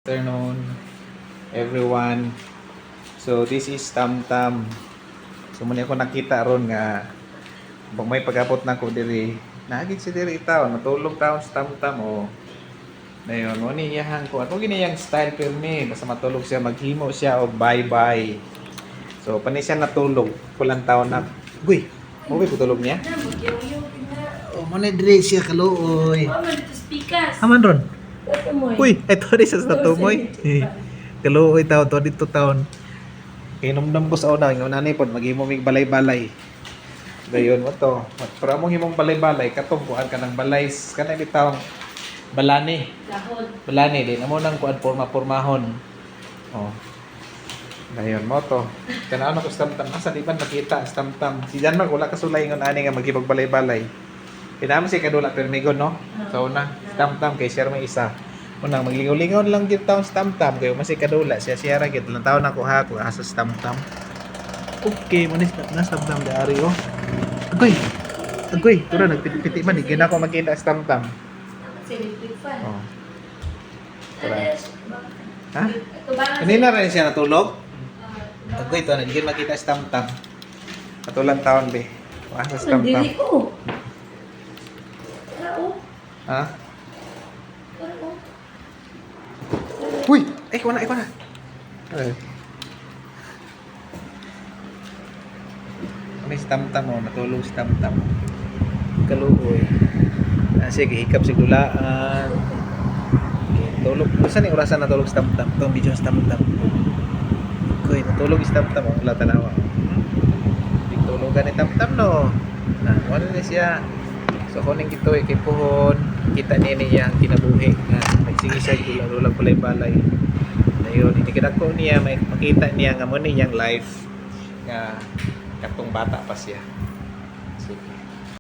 Afternoon, everyone. So this is Tamtam. So muna ako nakita ron nga pag may pag-abot na ko diri, nagig si diri taon, matulog taon sa Tamtam o. Dayon mo ni iyahang ko. Ato gini yang style pirmi, basta matulog siya, maghimo siya og bye-bye. So pani siya natulog, kulang taon na. Guy, mo ba tulog niya? Oh, mo ni diri siya kaluoy. Aman ron. Uy, ito rin sa natumoy. Kaluoy tao to dito taon. Kinumdam ko sa una, yung nanay pod maghimo mig balay-balay. Dayon mo to. Para mo himong balay-balay, katong kuan ka ng balay, kanay bitaw balani. Balani din amo nang kuan porma-pormahon. Oh. Dayon mo to. Kana ano ko stamtam, asa di ba nakita stamtam. Si Jan Mark wala kasulay ngon ani nga maghibog balay-balay. Pinama si kadula permigon no. So una, stamtam kay share may isa. Unang maglingaw-lingaw lang gyud taon stamtam kay mas kadula siya siya ra gyud lang taon ako ha ko asa stamtam. Okay, manis na stamtam dari oh. Agoy, tura nagpiti man di na ko magkita stamtam. Oh. Tura. Ha? Kanina rin siya natulog? Agoy to, hindi makita stamtam. Katulang taon be. Asa stamtam. Ha? Uy! Ikaw na. Kami si Tamtam mo, natulog si Tamtam. Kaluoy. Sige, hikap si gulaan. Tulog. Basta ni orasan natulog si Tamtam. Itong video si Tamtam. Okay, natulog si Tamtam. Wala tanawa. Tulugan ni Tamtam no. Wala na siya. So kuning kito kay puhon, kita niya ang kinabuhi nga nagsige siya dulag balay-balay. Dayon ini ko niya may makita niya nga mo niyang life nga katong bata pa siya. Sige.